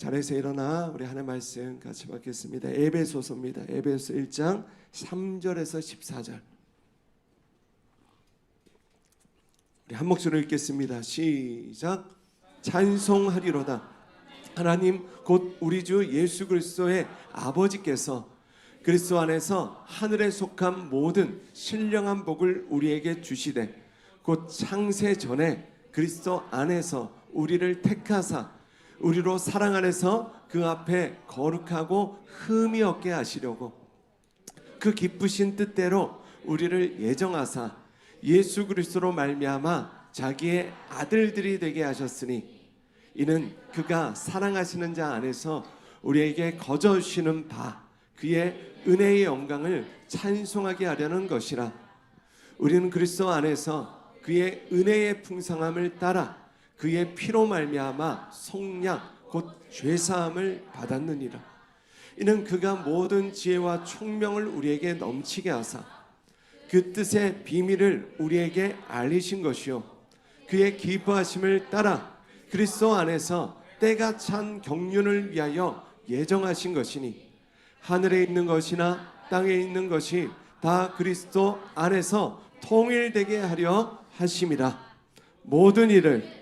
자리에서 일어나 우리 하나님의 말씀 같이 받겠습니다. 에베소서입니다. 에베소 1장 3절에서 14절. 우리 한 목소리로 읽겠습니다. 시작. 찬송하리로다. 하나님 곧 우리 주 예수 그리스도의 아버지께서 그리스도 안에서 하늘에 속한 모든 신령한 복을 우리에게 주시되 곧 창세 전에 그리스도 안에서 우리를 택하사 우리로 사랑 안에서 그 앞에 거룩하고 흠이 없게 하시려고 그 기쁘신 뜻대로 우리를 예정하사 예수 그리스도로 말미암아 자기의 아들들이 되게 하셨으니 이는 그가 사랑하시는 자 안에서 우리에게 거저 주시는 바 그의 은혜의 영광을 찬송하게 하려는 것이라. 우리는 그리스도 안에서 그의 은혜의 풍성함을 따라 그의 피로 말미암아 속량 곧 죄사함을 받았느니라. 이는 그가 모든 지혜와 총명을 우리에게 넘치게 하사 그 뜻의 비밀을 우리에게 알리신 것이요 그의 기뻐하심을 따라 그리스도 안에서 때가 찬 경륜을 위하여 예정하신 것이니 하늘에 있는 것이나 땅에 있는 것이 다 그리스도 안에서 통일되게 하려 하심이라. 모든 일을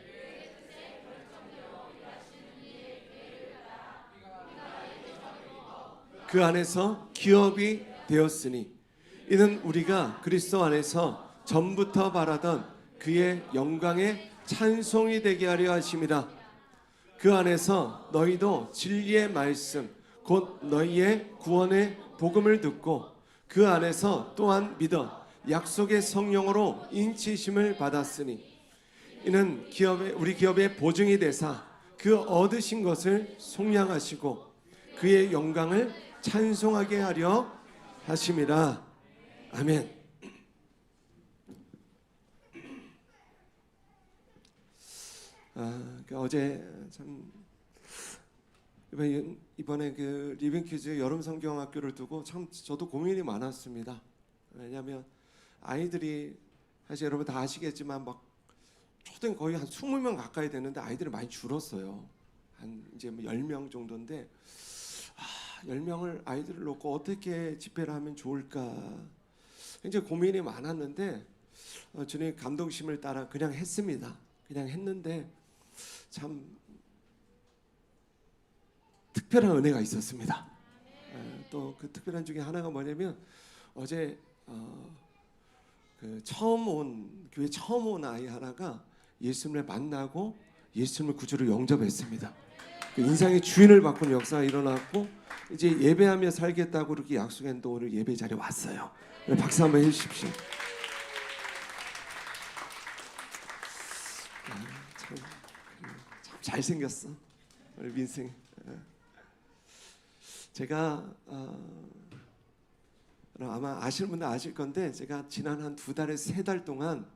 그 안에서 기업이 되었으니 이는 우리가 그리스도 안에서 전부터 바라던 그의 영광의 찬송이 되게 하려 하심이라. 그 안에서 너희도 진리의 말씀 곧 너희의 구원의 복음을 듣고 그 안에서 또한 믿어 약속의 성령으로 인치심을 받았으니 이는 우리 기업의 보증이 되사 그 얻으신 것을 속량하시고 그의 영광을 찬송하게 하려 하심이라. 아멘. 어제 참 이번에 그 리빙키즈 여름 성경학교를 두고 참 저도 고민이 많았습니다. 왜냐하면 아이들이 사실 여러분 다 아시겠지만 막 초등 거의 한 20명 가까이 되는데 아이들이 많이 줄었어요. 한 이제 10명 정도인데 10명을 아이들을 놓고 어떻게 집회를 하면 좋을까 굉장히 고민이 많았는데 주님 감동심을 따라 그냥 했습니다. 그냥 했는데 참 특별한 은혜가 있었습니다. 또 그 특별한 중에 하나가 뭐냐면 어제 그 교회 처음 온 아이 하나가 예수님을 만나고 예수님을 구주로 영접했습니다. 그 인생의 주인을 바꾸는 역사가 일어났고 이제 예배하며 살겠다고 그렇게 약속했는데 오늘 예배 자리에 왔어요. 박수 한번 해주십시오. 참 잘생겼어 우리 민승. 제가 아마 아시는 분들 아실 건데 제가 지난 한 2달에서 3달 동안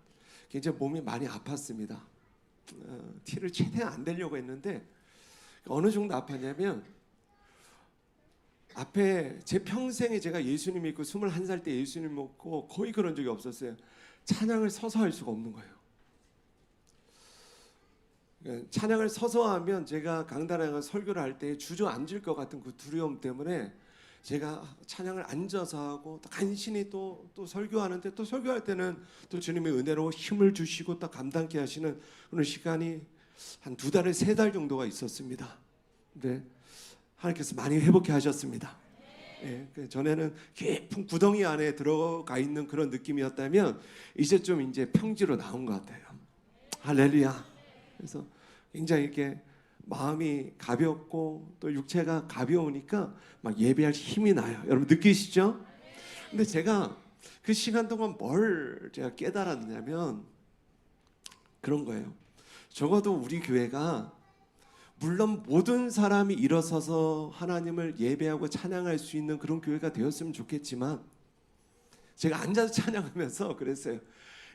굉장히 몸이 많이 아팠습니다. 티를 최대한 안 내려고 했는데 어느 정도 아팠냐면 앞에 제 평생에 제가 예수님 믿고 21살 때 예수님 믿고 거의 그런 적이 없었어요. 찬양을 서서 할 수가 없는 거예요. 찬양을 서서 하면 제가 강단에 가서 설교를 할 때 주저앉을 것 같은 그 두려움 때문에 제가 찬양을 앉아서 하고 또 간신히 또 설교하는데 또 설교할 때는 또 주님의 은혜로 힘을 주시고 또 감당케 하시는 그런 시간이 한 2달에서 3달 정도가 있었습니다. 근데 하나님께서 많이 회복해 하셨습니다. 전에는 깊은 구덩이 안에 들어가 있는 그런 느낌이었다면 이제 평지로 나온 것 같아요. 할렐루야. 그래서 굉장히 이렇게 마음이 가볍고 또 육체가 가벼우니까 막 예배할 힘이 나요. 여러분 느끼시죠? 근데 제가 그 시간 동안 뭘 제가 깨달았냐면 그런 거예요. 적어도 우리 교회가 물론 모든 사람이 일어서서 하나님을 예배하고 찬양할 수 있는 그런 교회가 되었으면 좋겠지만 제가 앉아서 찬양하면서 그랬어요.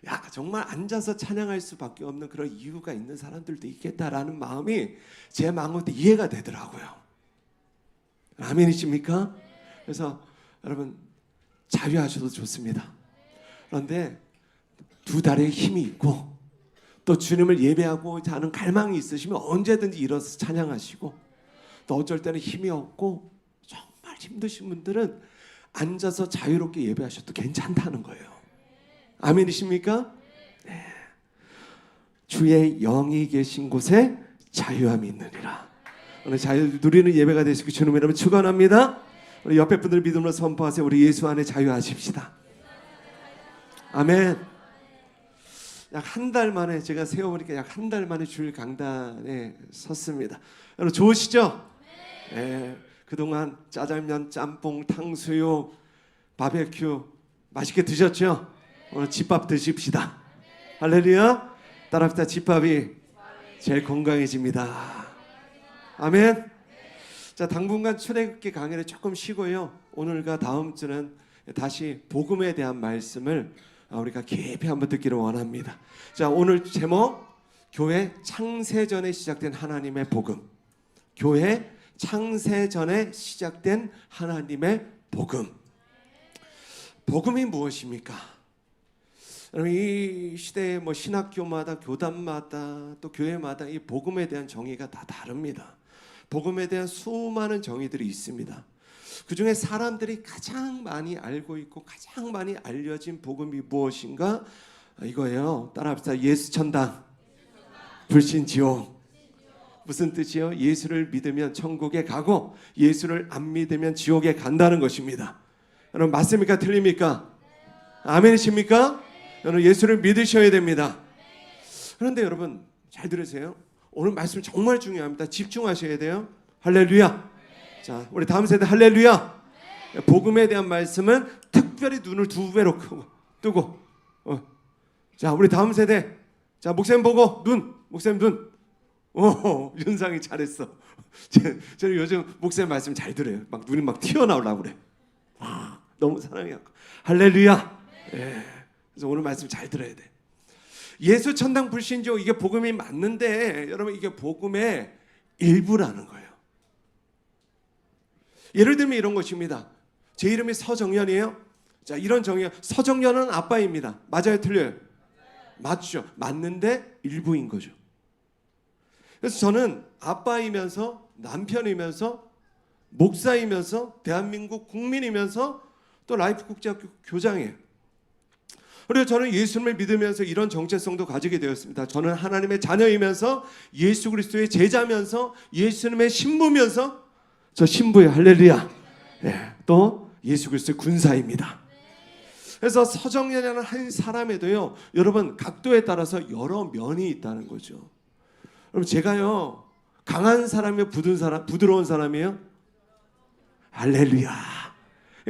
야, 정말 앉아서 찬양할 수밖에 없는 그런 이유가 있는 사람들도 있겠다라는 마음이 제 마음한테 이해가 되더라고요. 아멘이십니까? 그래서 여러분 자유하셔도 좋습니다. 그런데 2달의 힘이 있고 또 주님을 예배하고자 하는 갈망이 있으시면 언제든지 일어서 찬양하시고 또 어쩔 때는 힘이 없고 정말 힘드신 분들은 앉아서 자유롭게 예배하셔도 괜찮다는 거예요. 아멘이십니까? 네. 주의 영이 계신 곳에 자유함이 있느니라. 오늘 자유 누리는 예배가 되시길 주님 이름으로 축원합니다. 우리 옆에 분들 믿음으로 선포하세요. 우리 예수 안에 자유하십시다. 아멘. 약 한 달 만에 제가 세워보니까 약 한 달 만에 주일 강단에 섰습니다. 여러분 좋으시죠? 네. 그동안 짜장면, 짬뽕, 탕수육, 바베큐 맛있게 드셨죠? 오늘 집밥 드십시다. 할렐루야. 따라합시다. 집밥이 제일 건강해집니다. 아멘. 자, 당분간 출애굽기 강의를 조금 쉬고요. 오늘과 다음 주는 다시 복음에 대한 말씀을 우리가 깊이 한번 듣기를 원합니다. 자, 오늘 제목 교회 창세전에 시작된 하나님의 복음. 교회 창세전에 시작된 하나님의 복음. 복음이 무엇입니까? 여러분 이 시대의 신학교마다 교단마다 또 교회마다 이 복음에 대한 정의가 다 다릅니다. 복음에 대한 수많은 정의들이 있습니다. 그 중에 사람들이 가장 많이 알고 있고 가장 많이 알려진 복음이 무엇인가? 이거예요. 따라합시다. 예수 천당, 불신 지옥. 무슨 뜻이요? 예수를 믿으면 천국에 가고 예수를 안 믿으면 지옥에 간다는 것입니다. 여러분 맞습니까? 틀립니까? 아멘이십니까? 여러분 예수를 믿으셔야 됩니다. 그런데 여러분 잘 들으세요. 오늘 말씀 정말 중요합니다. 집중하셔야 돼요. 할렐루야. 자, 우리 다음 세대 할렐루야. 복음에 대한 말씀은 특별히 눈을 두 배로 뜨고 자, 우리 다음 세대. 자, 목사님 보고 눈. 목사님 눈. 윤상이 잘했어. 저는 요즘 목사님 말씀 잘 들어요. 막 눈이 막 튀어나오려고 그래. 너무 사랑해요. 할렐루야. 예. 그래서 오늘 말씀 잘 들어야 돼. 예수 천당 불신지옥 이게 복음이 맞는데 여러분 이게 복음의 일부라는 거예요. 예를 들면 이런 것입니다. 제 이름이 서정연이에요. 자, 이런 정의. 서정연은 아빠입니다. 맞아요, 틀려요? 맞죠. 맞는데 일부인 거죠. 그래서 저는 아빠이면서 남편이면서 목사이면서 대한민국 국민이면서 또 라이프 국제학교 교장이에요. 그리고 저는 예수님을 믿으면서 이런 정체성도 가지게 되었습니다. 저는 하나님의 자녀이면서 예수 그리스도의 제자면서 예수님의 신부면서 저 신부의 할렐루야. 네, 또 예수 그리스도의 군사입니다. 그래서 서정연이라는 한 사람에도요, 여러분 각도에 따라서 여러 면이 있다는 거죠. 여러분 제가요 강한 사람이요 부드러운 사람이에요? 할렐루야.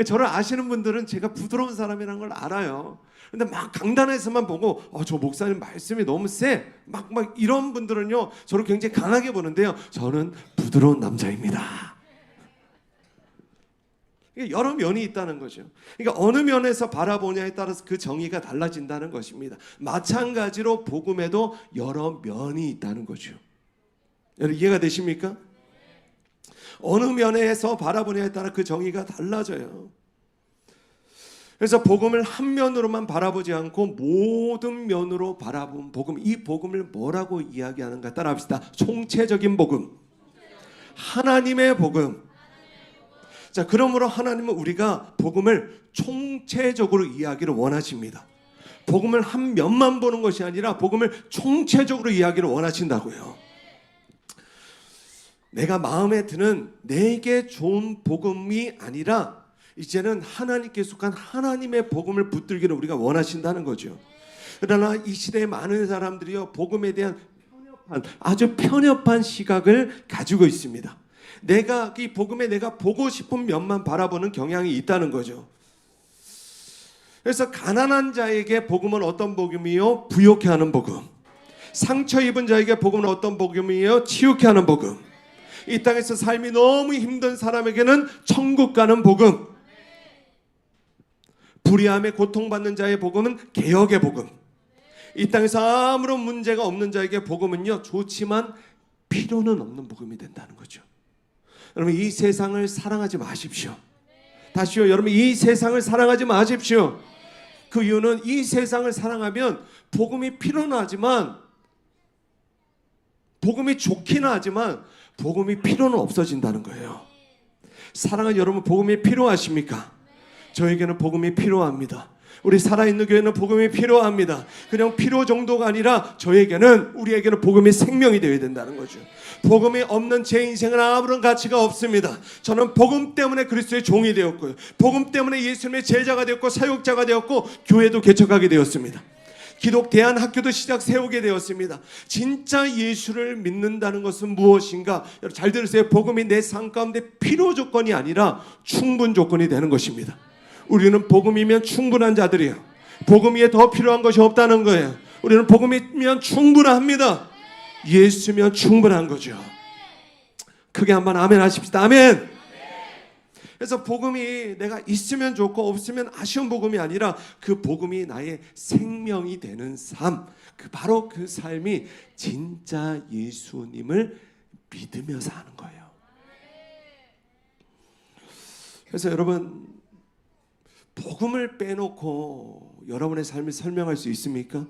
저를 아시는 분들은 제가 부드러운 사람이라는 걸 알아요. 근데 막 강단에서만 보고 저 목사님 말씀이 너무 세. 막 이런 분들은요 저를 굉장히 강하게 보는데요. 저는 부드러운 남자입니다. 여러 면이 있다는 거죠. 그러니까 어느 면에서 바라보냐에 따라서 그 정의가 달라진다는 것입니다. 마찬가지로 복음에도 여러 면이 있다는 거죠. 여러분 이해가 되십니까? 어느 면에서 바라보냐에 따라 그 정의가 달라져요. 그래서 복음을 한 면으로만 바라보지 않고 모든 면으로 바라본 복음, 이 복음을 뭐라고 이야기하는가 따라합시다. 총체적인 복음, 하나님의 복음. 자, 그러므로 하나님은 우리가 복음을 총체적으로 이야기를 원하십니다. 복음을 한 면만 보는 것이 아니라 복음을 총체적으로 이야기를 원하신다고요. 내가 마음에 드는 내게 좋은 복음이 아니라 이제는 하나님께 속한 하나님의 복음을 붙들기를 우리가 원하신다는 거죠. 그러나 이 시대에 많은 사람들이요 복음에 대한 아주 편협한 시각을 가지고 있습니다. 내가 이 복음에 내가 보고 싶은 면만 바라보는 경향이 있다는 거죠. 그래서 가난한 자에게 복음은 어떤 복음이요? 부욕해 하는 복음. 상처 입은 자에게 복음은 어떤 복음이요? 치유케 하는 복음. 이 땅에서 삶이 너무 힘든 사람에게는 천국 가는 복음. 불의함에 고통받는 자의 복음은 개혁의 복음. 이 땅에서 아무런 문제가 없는 자에게 복음은요 좋지만 필요는 없는 복음이 된다는 거죠. 여러분 이 세상을 사랑하지 마십시오. 다시요, 여러분 이 세상을 사랑하지 마십시오. 그 이유는 이 세상을 사랑하면 복음이 필요는 하지만 복음이 좋기는 하지만 복음이 필요는 없어진다는 거예요. 사랑하는 여러분, 복음이 필요하십니까? 저에게는 복음이 필요합니다. 우리 살아있는 교회는 복음이 필요합니다. 그냥 필요 정도가 아니라 우리에게는 복음이 생명이 되어야 된다는 거죠. 복음이 없는 제 인생은 아무런 가치가 없습니다. 저는 복음 때문에 그리스도의 종이 되었고요, 복음 때문에 예수님의 제자가 되었고 사역자가 되었고 교회도 개척하게 되었습니다. 기독 대안학교도 시작 세우게 되었습니다. 진짜 예수를 믿는다는 것은 무엇인가? 여러분 잘 들으세요. 복음이 내 삶 가운데 필요 조건이 아니라 충분 조건이 되는 것입니다. 우리는 복음이면 충분한 자들이에요. 복음 위에 더 필요한 것이 없다는 거예요. 우리는 복음이면 충분합니다. 예수면 충분한 거죠. 크게 한번 아멘 하십시다. 아멘. 그래서 복음이 내가 있으면 좋고 없으면 아쉬운 복음이 아니라 그 복음이 나의 생명이 되는 삶, 바로 그 삶이 진짜 예수님을 믿으며 사는 거예요. 그래서 여러분, 복음을 빼놓고 여러분의 삶을 설명할 수 있습니까?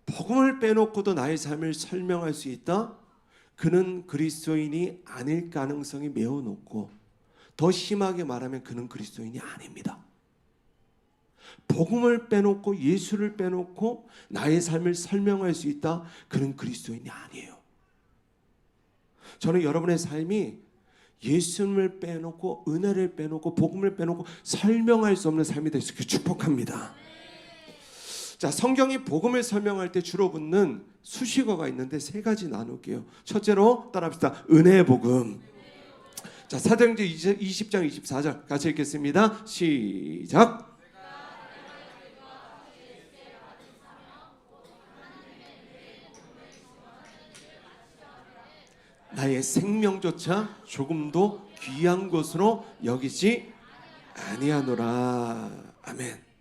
복음을 빼놓고도 나의 삶을 설명할 수 있다? 그는 그리스도인이 아닐 가능성이 매우 높고, 더 심하게 말하면 그는 그리스도인이 아닙니다. 복음을 빼놓고 예수를 빼놓고 나의 삶을 설명할 수 있다? 그는 그리스도인이 아니에요. 저는 여러분의 삶이 예수님을 빼놓고 은혜를 빼놓고 복음을 빼놓고 설명할 수 없는 삶이 될 수 있게 축복합니다. 자, 성경이 복음을 설명할 때 주로 붙는 수식어가 있는데 세 가지 나눌게요. 첫째로 따라합시다. 은혜의 복음. 자, 사도행전 20장 24절 같이 읽겠습니다. 시작. 나의 생명조차 조금도 귀한 것으로 여기지 아니하노라. 아멘.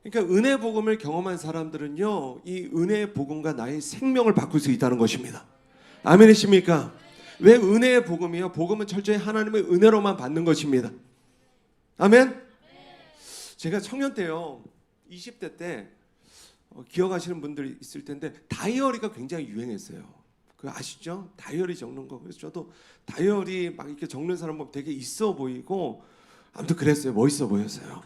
그러니까 은혜 복음을 경험한 사람들은요, 이 은혜의 복음과 나의 생명을 바꿀 수 있다는 것입니다. 아멘이십니까? 왜 은혜의 복음이요? 복음은 철저히 하나님의 은혜로만 받는 것입니다. 아멘. 제가 청년 때요, 20대 때 기억하시는 분들이 있을 텐데 다이어리가 굉장히 유행했어요. 그 아시죠? 다이어리 적는 거. 그래서 저도 다이어리 막 이렇게 적는 사람 보면 되게 있어 보이고, 아무튼 그랬어요. 멋있어 보였어요.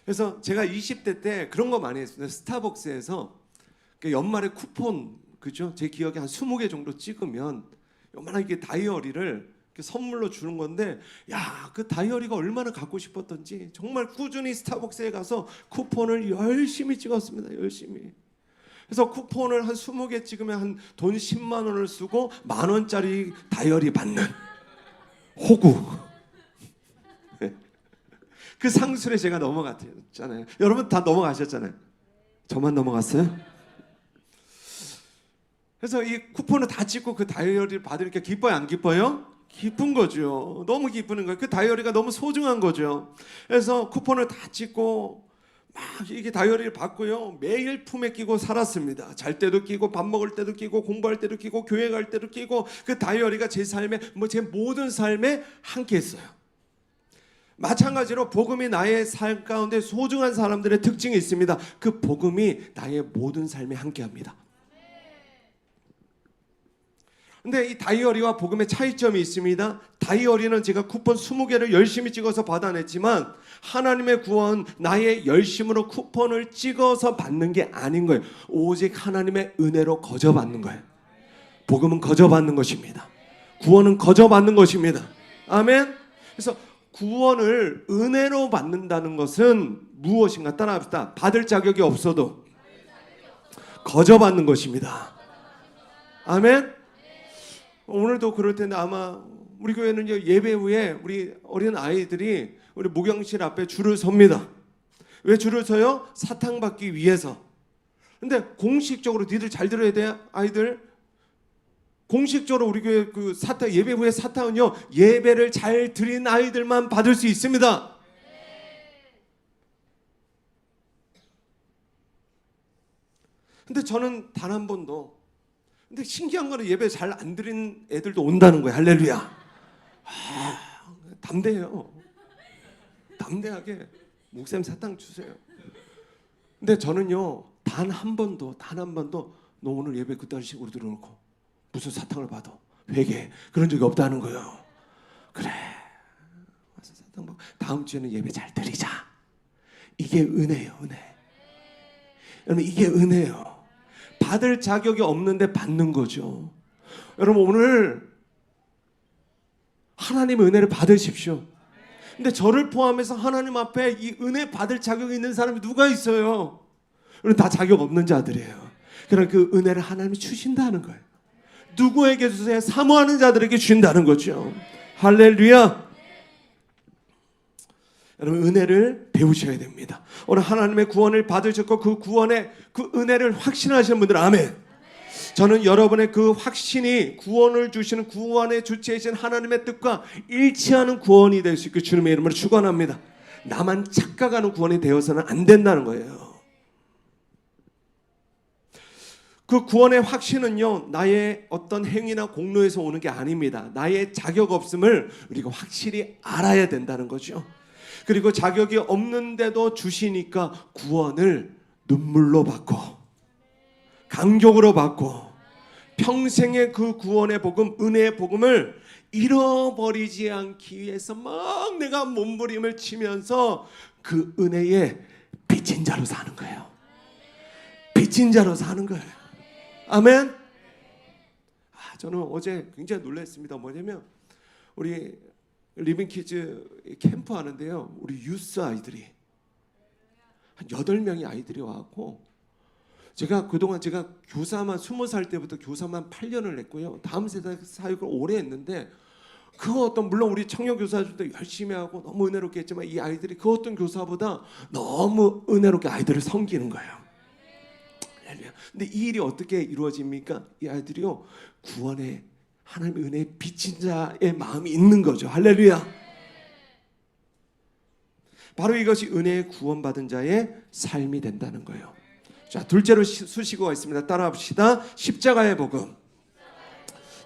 그래서 제가 20대 때 그런 거 많이 했습니다. 스타벅스에서 연말에 쿠폰, 그죠? 제 기억에 한 20개 정도 찍으면 요만하게 다이어리를 선물로 주는 건데, 야, 그 다이어리가 얼마나 갖고 싶었던지 정말 꾸준히 스타벅스에 가서 쿠폰을 열심히 찍었습니다. 열심히. 그래서 쿠폰을 한 20개 찍으면 한 돈 10만 원을 쓰고 10,000원짜리 다이어리 받는 호구. 그 상술에 제가 넘어갔잖아요. 여러분 다 넘어가셨잖아요. 저만 넘어갔어요? 그래서 이 쿠폰을 다 찍고 그 다이어리를 받으니까 기뻐요, 안 기뻐요? 기쁜 거죠. 너무 기쁘는 거예요. 그 다이어리가 너무 소중한 거죠. 그래서 쿠폰을 다 찍고 막 이게 다이어리를 받고요, 매일 품에 끼고 살았습니다. 잘 때도 끼고, 밥 먹을 때도 끼고, 공부할 때도 끼고, 교회 갈 때도 끼고, 그 다이어리가 제 삶에, 제 모든 삶에 함께했어요. 마찬가지로 복음이 나의 삶 가운데 소중한 사람들의 특징이 있습니다. 그 복음이 나의 모든 삶에 함께합니다. 근데 이 다이어리와 복음의 차이점이 있습니다. 다이어리는 제가 쿠폰 20개를 열심히 찍어서 받아냈지만, 하나님의 구원, 나의 열심으로 쿠폰을 찍어서 받는 게 아닌 거예요. 오직 하나님의 은혜로 거저 받는 거예요. 복음은 거저 받는 것입니다. 구원은 거저 받는 것입니다. 아멘. 그래서 구원을 은혜로 받는다는 것은 무엇인가? 따라합시다. 받을 자격이 없어도 거저 받는 것입니다. 아멘. 오늘도 그럴 텐데 아마 우리 교회는 예배 후에 우리 어린 아이들이 우리 목양실 앞에 줄을 섭니다. 왜 줄을 서요? 사탕 받기 위해서. 근데 공식적으로 니들 잘 들어야 돼, 아이들. 공식적으로 우리 교회 그 사탕, 예배 후에 사탕은요, 예배를 잘 드린 아이들만 받을 수 있습니다. 근데 저는 단 한 번도, 근데 신기한 거는 예배 잘 안 드린 애들도 온다는 거예요. 할렐루야. 담대해요. 담대하게 목사님 사탕 주세요. 근데 저는요, 단 단 한 번도 너 오늘 예배 그따위 식으로 들어놓고 무슨 사탕을 받아 회개 그런 적이 없다는 거예요. 그래 와서 사탕 먹고 다음 주에는 예배 잘 드리자. 이게 은혜예요. 은혜. 여러분 이게 은혜예요. 받을 자격이 없는데 받는 거죠. 여러분 오늘 하나님의 은혜를 받으십시오. 근데 저를 포함해서 하나님 앞에 이 은혜 받을 자격이 있는 사람이 누가 있어요? 우리는 다 자격 없는 자들이에요. 그러나 그 은혜를 하나님이 주신다는 거예요. 누구에게 주세요? 사모하는 자들에게 주신다는 거죠. 할렐루야. 여러분 은혜를 배우셔야 됩니다. 오늘 하나님의 구원을 받으셨고 그 구원의 그 은혜를 확신하시는 분들 아멘. 저는 여러분의 그 확신이 구원을 주시는 구원의 주체이신 하나님의 뜻과 일치하는 구원이 될 수 있게 주님의 이름으로 축원합니다. 나만 착각하는 구원이 되어서는 안 된다는 거예요. 그 구원의 확신은요 나의 어떤 행위나 공로에서 오는 게 아닙니다. 나의 자격 없음을 우리가 확실히 알아야 된다는 거죠. 그리고 자격이 없는데도 주시니까 구원을 눈물로 받고 감격으로 받고 평생의 그 구원의 복음, 은혜의 복음을 잃어버리지 않기 위해서 막 내가 몸부림을 치면서 그 은혜의 빚진 자로 사는 거예요. 빚진 자로 사는 거예요. 아멘. 저는 어제 굉장히 놀랐습니다. 뭐냐면 우리 리빙키즈 캠프 하는데요. 우리 유스 아이들이 한 8명의 아이들이 와갖고 제가 그동안 제가 교사만 20살 때부터 교사만 8년을 했고요. 다음 세대 사역을 오래 했는데 그 어떤 물론 우리 청년 교사들도 열심히 하고 너무 은혜롭게 했지만 이 아이들이 그 어떤 교사보다 너무 은혜롭게 아이들을 섬기는 거예요. 근데 이 일이 어떻게 이루어집니까? 이 아이들이요 구원의 하나님의 은혜의 빚진 자의 마음이 있는 거죠. 할렐루야. 바로 이것이 은혜의 구원받은 자의 삶이 된다는 거예요. 자, 둘째로 수식어가 있습니다. 따라합시다. 십자가의 복음.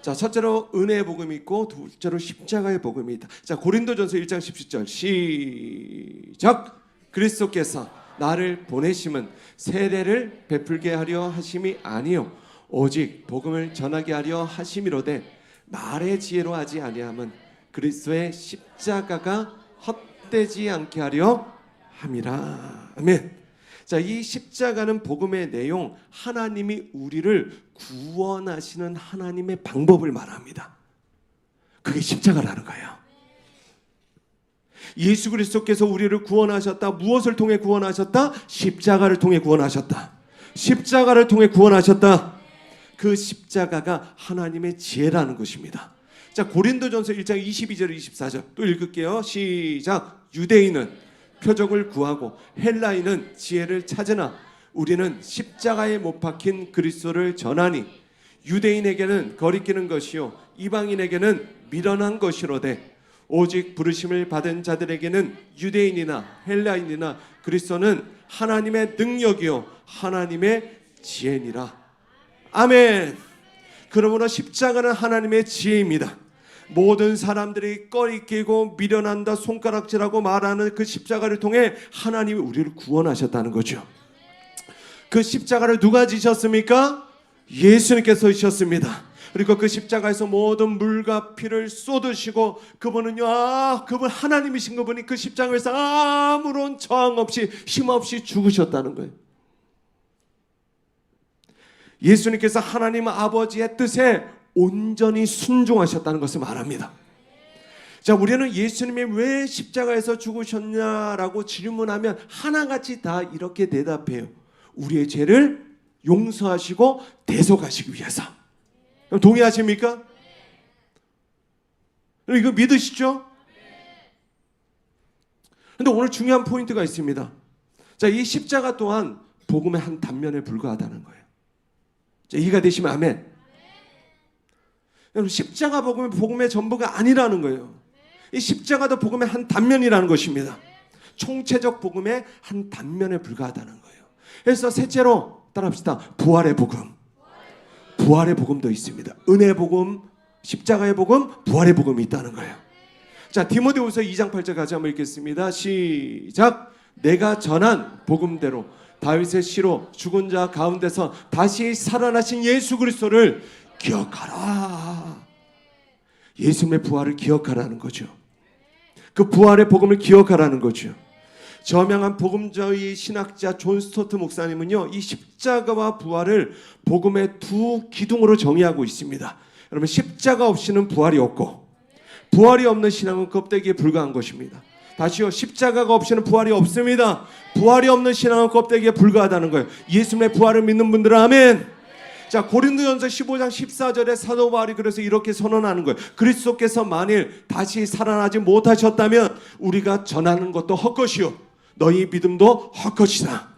자, 첫째로 은혜의 복음이 있고 둘째로 십자가의 복음이 있다. 자, 고린도전서 1장 17절 시작. 그리스도께서 나를 보내심은 세례를 베풀게 하려 하심이 아니요 오직 복음을 전하게 하려 하심이로되 말의 지혜로 하지 아니함은 그리스도의 십자가가 헛되지 않게 하려 함이라. 아멘. 자, 이 십자가는 복음의 내용, 하나님이 우리를 구원하시는 하나님의 방법을 말합니다. 그게 십자가라는 거예요. 예수 그리스도께서 우리를 구원하셨다. 무엇을 통해 구원하셨다? 십자가를 통해 구원하셨다. 십자가를 통해 구원하셨다. 그 십자가가 하나님의 지혜라는 것입니다. 자, 고린도전서 1장 22절 24절 또 읽을게요. 시작. 유대인은 표적을 구하고 헬라인은 지혜를 찾으나 우리는 십자가에 못 박힌 그리스도를 전하니 유대인에게는 거리끼는 것이요 이방인에게는 미련한 것이로되 오직 부르심을 받은 자들에게는 유대인이나 헬라인이나 그리스도는 하나님의 능력이요 하나님의 지혜니라. 아멘. 그러므로 십자가는 하나님의 지혜입니다. 모든 사람들이 꺼리끼고 미련한다 손가락질하고 말하는 그 십자가를 통해 하나님이 우리를 구원하셨다는 거죠. 그 십자가를 누가 지셨습니까? 예수님께서 지셨습니다. 그리고 그 십자가에서 모든 물과 피를 쏟으시고 그분은요 그분 하나님이신 그분이 그 십자가에서 아무런 저항 없이 힘 없이 죽으셨다는 거예요. 예수님께서 하나님 아버지의 뜻에 온전히 순종하셨다는 것을 말합니다. 자, 우리는 예수님이 왜 십자가에서 죽으셨냐라고 질문하면 하나같이 다 이렇게 대답해요. 우리의 죄를 용서하시고 대속하시기 위해서. 동의하십니까? 이거 믿으시죠? 그런데 오늘 중요한 포인트가 있습니다. 자, 이 십자가 또한 복음의 한 단면에 불과하다는 거예요. 자, 이해가 되시면 아멘. 여러분, 십자가 복음의 전부가 아니라는 거예요. 이 십자가도 복음의 한 단면이라는 것입니다. 총체적 복음의 한 단면에 불과하다는 거예요. 그래서 셋째로 따라합시다. 부활의 복음. 부활의 복음도 있습니다. 은혜의 복음, 십자가의 복음, 부활의 복음이 있다는 거예요. 자, 디모데후서 2장 8절 같이 한번 읽겠습니다. 시작. 내가 전한 복음대로 다윗의 시로 죽은 자 가운데서 다시 살아나신 예수 그리스도를 기억하라. 예수님의 부활을 기억하라는 거죠. 그 부활의 복음을 기억하라는 거죠. 저명한 복음주의 신학자 존 스토트 목사님은요, 이 십자가와 부활을 복음의 두 기둥으로 정의하고 있습니다. 여러분, 십자가 없이는 부활이 없고 부활이 없는 신앙은 껍데기에 불과한 것입니다. 다시요, 십자가가 없이는 부활이 없습니다. 부활이 없는 신앙은 껍데기에 불과하다는 거예요. 예수님의 부활을 믿는 분들은 아멘. 자, 고린도전서 15장 14절에 사도 바울이 그래서 이렇게 선언하는 거예요. 그리스도께서 만일 다시 살아나지 못하셨다면 우리가 전하는 것도 헛것이요 너희 믿음도 헛것이다.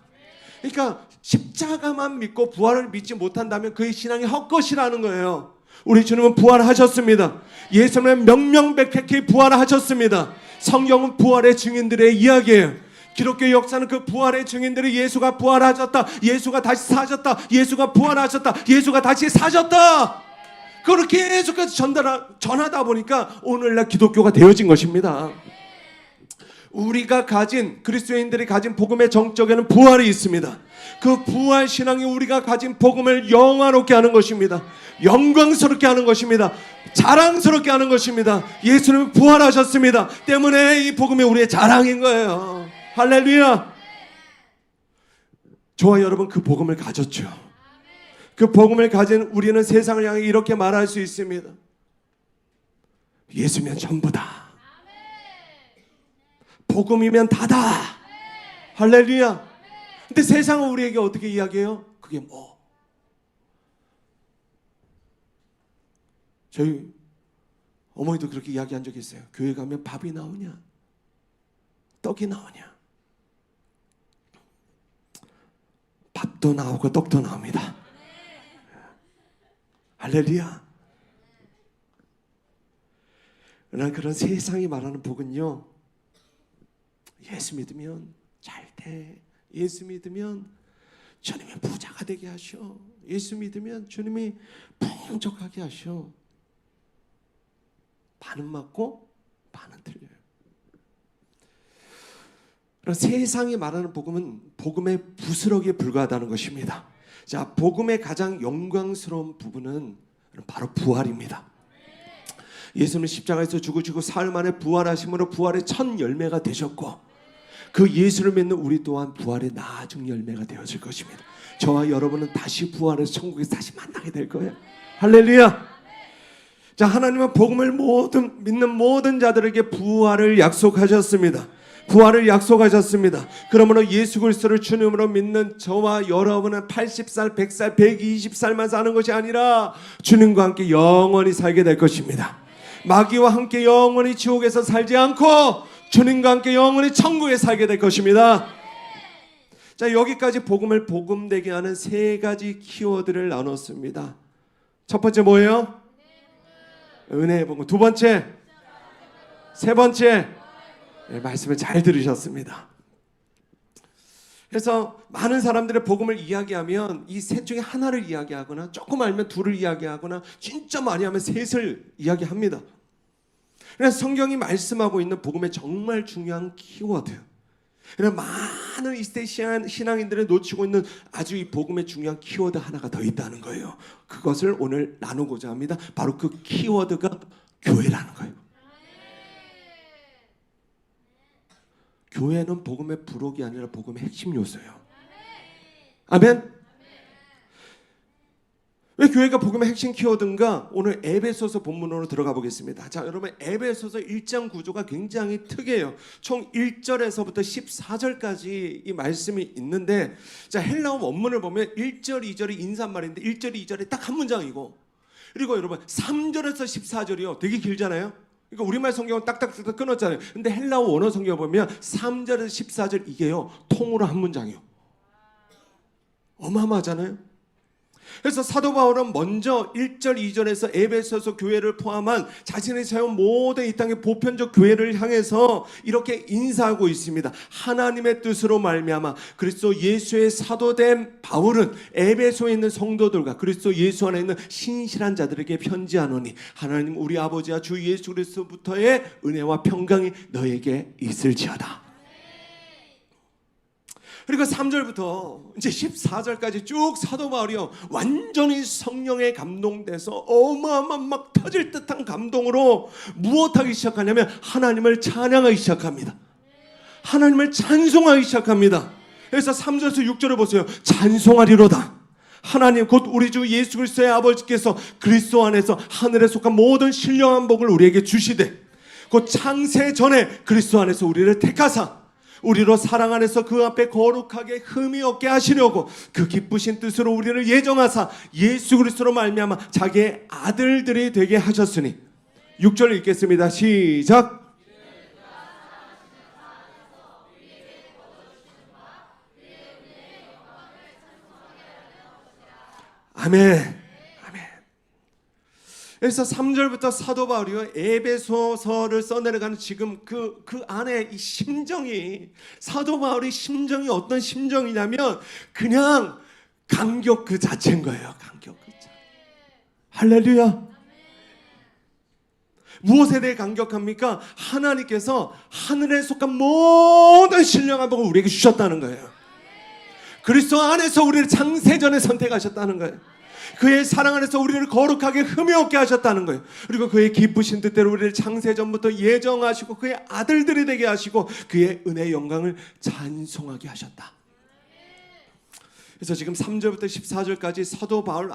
그러니까 십자가만 믿고 부활을 믿지 못한다면 그의 신앙이 헛것이라는 거예요. 우리 주님은 부활하셨습니다. 예수님은 명명백백히 부활하셨습니다. 성경은 부활의 증인들의 이야기예요. 기독교 역사는 그 부활의 증인들이 예수가 부활하셨다, 예수가 다시 사셨다, 예수가 부활하셨다, 예수가 다시 사셨다, 그렇게 계속해서 전하다 보니까 오늘날 기독교가 되어진 것입니다. 우리가 가진, 그리스도인들이 가진 복음의 정적에는 부활이 있습니다. 그 부활 신앙이 우리가 가진 복음을 영화롭게 하는 것입니다. 영광스럽게 하는 것입니다. 자랑스럽게 하는 것입니다. 예수님은 부활하셨습니다. 때문에 이 복음이 우리의 자랑인 거예요. 할렐루야. 저와 여러분 그 복음을 가졌죠. 그 복음을 가진 우리는 세상을 향해 이렇게 말할 수 있습니다. 예수면 전부다. 복음이면 다다. 할렐루야. 근데 세상은 우리에게 어떻게 이야기해요? 그게 뭐? 저희 어머니도 그렇게 이야기한 적이 있어요. 교회 가면 밥이 나오냐? 떡이 나오냐? 밥도 나오고 떡도 나옵니다. 할렐루야. 그러나 그런 세상이 말하는 복은요, 예수 믿으면 잘 돼. 예수 믿으면 주님이 부자가 되게 하셔. 예수 믿으면 주님이 풍족하게 하셔. 반은 맞고 반은 틀려요. 그럼 세상이 말하는 복음은 복음의 부스러기에 불과하다는 것입니다. 자, 복음의 가장 영광스러운 부분은 바로 부활입니다. 예수님은 십자가에서 죽으시고 사흘 만에 부활하심으로 부활의 첫 열매가 되셨고, 그 예수를 믿는 우리 또한 부활의 나중 열매가 되어질 것입니다. 저와 여러분은 다시 부활해서 천국에서 다시 만나게 될 거예요. 할렐루야. 자, 하나님은 복음을 믿는 모든 자들에게 부활을 약속하셨습니다. 부활을 약속하셨습니다. 그러므로 예수 그리스도를 주님으로 믿는 저와 여러분은 80살, 100살, 120살만 사는 것이 아니라 주님과 함께 영원히 살게 될 것입니다. 마귀와 함께 영원히 지옥에서 살지 않고 주님과 함께 영원히 천국에 살게 될 것입니다. 자, 여기까지 복음을 복음되게 하는 세 가지 키워드를 나눴습니다. 첫 번째 뭐예요? 은혜의 복음. 두 번째, 세 번째, 네, 말씀을 잘 들으셨습니다. 그래서 많은 사람들의 복음을 이야기하면 이 셋 중에 하나를 이야기하거나 조금 알면 둘을 이야기하거나 진짜 많이 하면 셋을 이야기합니다. 그래서 성경이 말씀하고 있는 복음의 정말 중요한 키워드, 그래서 많은 이 시대 신앙인들이 놓치고 있는 아주 이 복음의 중요한 키워드 하나가 더 있다는 거예요. 그것을 오늘 나누고자 합니다. 바로 그 키워드가 교회라는 거예요. 교회는 복음의 부록이 아니라 복음의 핵심 요소예요. 아멘. 왜 교회가 복음의 핵심 키워드인가? 오늘 에베소서 본문으로 들어가 보겠습니다. 자, 여러분, 에베소서 1장 구조가 굉장히 특이해요. 총 1절에서부터 14절까지 이 말씀이 있는데, 자, 헬라어 원문을 보면 1절, 2절이 인사말인데 1절, 2절이 딱 한 문장이고, 그리고 여러분 3절에서 14절이요. 되게 길잖아요. 그러니까 우리말 성경은 딱딱딱딱 끊었잖아요. 근데 헬라어 원어 성경 보면 3절에서 14절 이게요, 통으로 한 문장이요. 어마어마하잖아요. 그래서 사도 바울은 먼저 1절, 2절에서 에베소서 교회를 포함한 자신의 세운 모든 이 땅의 보편적 교회를 향해서 이렇게 인사하고 있습니다. 하나님의 뜻으로 말미암아 그리스도 예수의 사도된 바울은 에베소에 있는 성도들과 그리스도 예수 안에 있는 신실한 자들에게 편지하노니 하나님 우리 아버지와 주 예수 그리스도부터의 은혜와 평강이 너에게 있을지어다. 그리고 3절부터 이제 14절까지 쭉 사도 바울이요 완전히 성령에 감동돼서 어마어마한 막 터질 듯한 감동으로 무엇하기 시작하냐면 하나님을 찬양하기 시작합니다. 하나님을 찬송하기 시작합니다. 그래서 3절에서 6절을 보세요. 찬송하리로다. 하나님 곧 우리 주 예수 그리스도의 아버지께서 그리스도 안에서 하늘에 속한 모든 신령한 복을 우리에게 주시되 곧 창세 전에 그리스도 안에서 우리를 택하사 우리로 사랑 안에서 그 앞에 거룩하게 흠이 없게 하시려고 그 기쁘신 뜻으로 우리를 예정하사 예수 그리스도로 말미암아 자기의 아들들이 되게 하셨으니 6절 읽겠습니다. 시작. 아멘. 아멘. 그래서 3절부터 사도 바울이요 에베소서를 써내려가는 지금 그 안에 이 심정이 사도 바울의 심정이 어떤 심정이냐면 그냥 감격 그 자체인 거예요. 감격 그 자체. 할렐루야. 무엇에 대해 감격합니까? 하나님께서 하늘에 속한 모든 신령한 복을 우리에게 주셨다는 거예요. 그리스도 안에서 우리를 창세전에 선택하셨다는 거예요. 그의 사랑 안에서 우리를 거룩하게 흠이 없게 하셨다는 거예요. 그리고 그의 기쁘신 뜻대로 우리를 창세전부터 예정하시고 그의 아들들이 되게 하시고 그의 은혜의 영광을 찬송하게 하셨다. 그래서 지금 3절부터 14절까지 사도 바울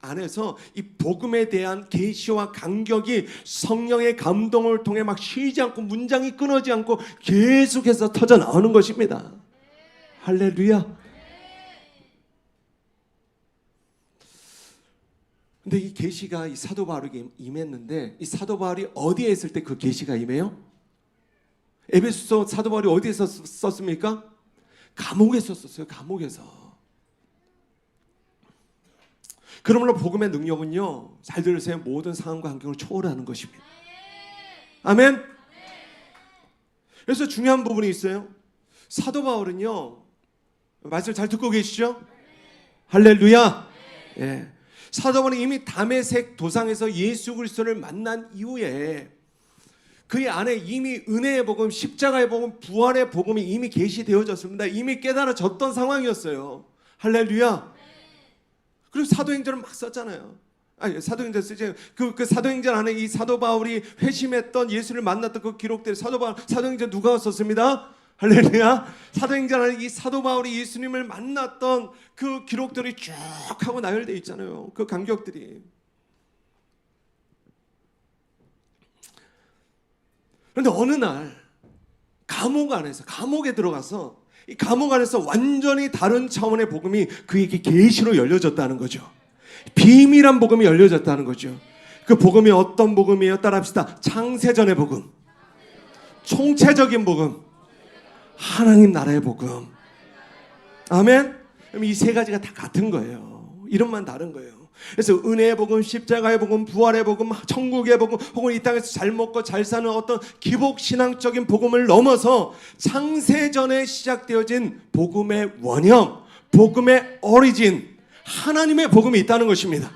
안에서 이 복음에 대한 계시와 감격이 성령의 감동을 통해 막 쉬지 않고 문장이 끊어지지 않고 계속해서 터져 나오는 것입니다. 할렐루야. 근데 이 계시가 이 사도 바울에게 임했는데 이 사도 바울이 어디에 있을 때 그 계시가 임해요? 에베소서 사도 바울이 어디에서 썼습니까? 감옥에서 썼어요. 감옥에서. 그러므로 복음의 능력은요, 잘 들으세요, 모든 상황과 환경을 초월하는 것입니다. 아멘. 그래서 중요한 부분이 있어요. 사도 바울은요, 말씀 잘 듣고 계시죠? 할렐루야. 예. 사도 바울은 이미 다메섹 도상에서 예수 그리스도를 만난 이후에 그의 안에 이미 은혜의 복음, 십자가의 복음, 부활의 복음이 이미 계시되어졌습니다. 이미 깨달아졌던 상황이었어요. 할렐루야. 그리고 사도행전을 막 썼잖아요. 아니, 사도행전 쓰지. 그 사도행전 안에 이 사도 바울이 회심했던 예수를 만났던 그 기록들 사도행전 누가 썼습니다? 할렐루야. 사도행전 안에 이 사도 바울이 예수님을 만났던 그 기록들이 쭉 하고 나열되어 있잖아요. 그 간격들이. 그런데 어느 날 감옥에 들어가서 이 감옥 안에서 완전히 다른 차원의 복음이 그에게 계시로 열려졌다는 거죠. 비밀한 복음이 열려졌다는 거죠. 그 복음이 어떤 복음이에요? 따라합시다. 창세전의 복음, 총체적인 복음, 하나님 나라의 복음. 아멘. 그럼 이 세 가지가 다 같은 거예요. 이름만 다른 거예요. 그래서 은혜의 복음, 십자가의 복음, 부활의 복음, 천국의 복음, 혹은 이 땅에서 잘 먹고 잘 사는 어떤 기복 신앙적인 복음을 넘어서 창세전에 시작되어진 복음의 원형, 복음의 오리진, 하나님의 복음이 있다는 것입니다.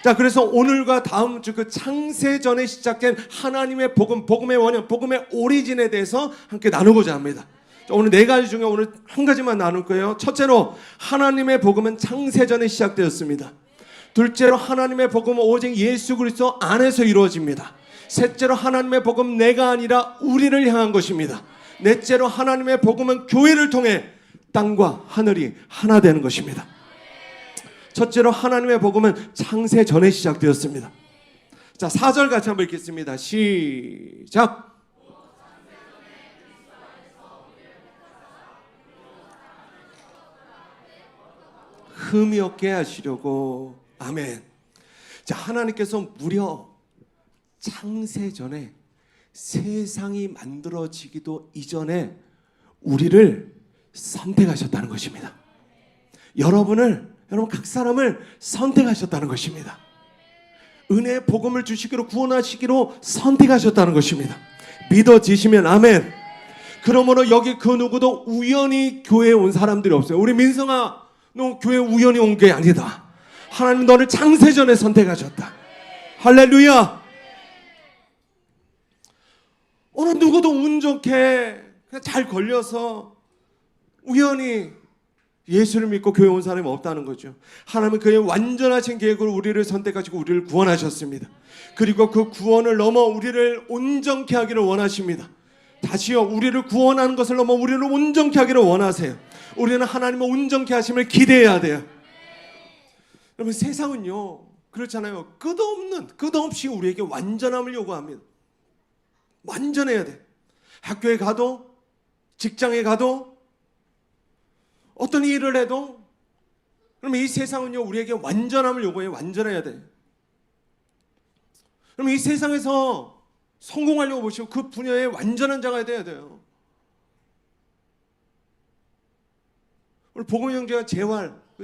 자, 그래서 오늘과 다음 주 그 창세전에 시작된 하나님의 복음, 복음의 원형, 복음의 오리진에 대해서 함께 나누고자 합니다. 오늘 네 가지 중에 오늘 한 가지만 나눌 거예요. 첫째로 하나님의 복음은 창세전에 시작되었습니다. 둘째로 하나님의 복음은 오직 예수 그리스도 안에서 이루어집니다. 셋째로 하나님의 복음은 내가 아니라 우리를 향한 것입니다. 넷째로 하나님의 복음은 교회를 통해 땅과 하늘이 하나 되는 것입니다. 첫째로 하나님의 복음은 창세전에 시작되었습니다. 자, 4절 같이 한번 읽겠습니다. 시작. 흠이 없게 하시려고. 아멘. 자, 하나님께서 무려 창세전에 세상이 만들어지기도 이전에 우리를 선택하셨다는 것입니다. 여러분 각 사람을 선택하셨다는 것입니다. 은혜의 복음을 주시기로, 구원하시기로 선택하셨다는 것입니다. 믿어지시면 아멘. 그러므로 여기 그 누구도 우연히 교회에 온 사람들이 없어요. 우리 민성아, 너 교회 우연히 온 게 아니다. 하나님 너를 창세전에 선택하셨다. 할렐루야. 어느 누구도 운 좋게 그냥 잘 걸려서 우연히 예수를 믿고 교회 온 사람이 없다는 거죠. 하나님은 그의 완전하신 계획으로 우리를 선택하시고 우리를 구원하셨습니다. 그리고 그 구원을 넘어 우리를 온전케 하기를 원하십니다. 다시요, 우리를 구원하는 것을 넘어 우리를 온전케 하기를 원하세요. 우리는 하나님의 온전케 하심을 기대해야 돼요. 여러분, 세상은요 그렇잖아요. 끝없이 우리에게 완전함을 요구합니다. 완전해야 돼. 학교에 가도, 직장에 가도, 어떤 일을 해도. 그러면 이 세상은요 우리에게 완전함을 요구해. 완전해야 돼. 그러면 이 세상에서 성공하려고 보시고 그 분야에 완전한 자가 돼야 돼요. 오늘 복음 형제가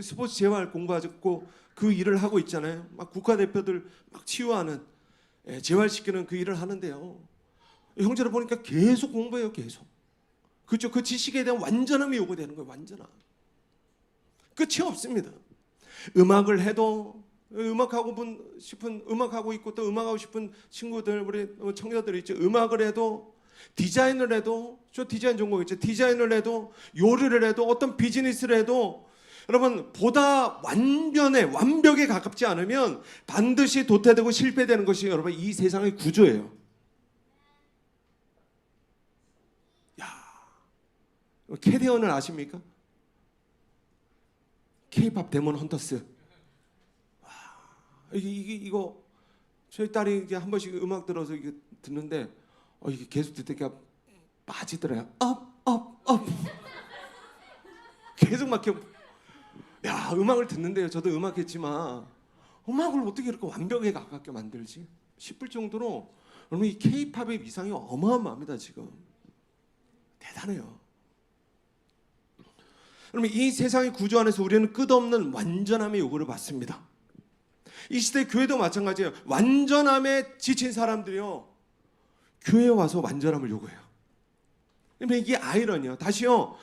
스포츠 재활 공부하고 그 일을 하고 있잖아요. 막 국가대표들 막 치유하는, 재활시키는 그 일을 하는데요. 형제를 보니까 계속 공부해요. 계속. 그렇죠. 그 지식에 대한 완전함이 요구되는 거예요. 완전함. 끝이 없습니다. 음악을 해도 음악하고 있고 또 음악하고 싶은 친구들, 우리 청년들 있죠. 음악을 해도, 디자인을 해도, 저 디자인 전공 있죠. 디자인을 해도, 요리를 해도, 어떤 비즈니스를 해도, 여러분 보다 완벽에 가깝지 않으면 반드시 도태되고 실패되는 것이 여러분 이 세상의 구조예요. 캐대언을 아십니까? K-팝 데몬 헌터스. 이거 저희 딸이 이게 한 번씩 음악 들어서 이게 듣는데 이게 계속 듣다가 빠지더래요. 업. 계속 막 이렇게, 음악을 듣는데요. 저도 음악했지만 음악을 어떻게 이렇게 완벽에 가깝게 만들지 싶을 정도로 여러분 이 K-팝의 위상이 어마어마합니다. 지금 대단해요. 여러분 이 세상의 구조 안에서 우리는 끝없는 완전함의 요구를 받습니다. 이 시대 교회도 마찬가지예요. 완전함에 지친 사람들이요 교회에 와서 완전함을 요구해요. 그러면 이게 아이러니요. 다시요,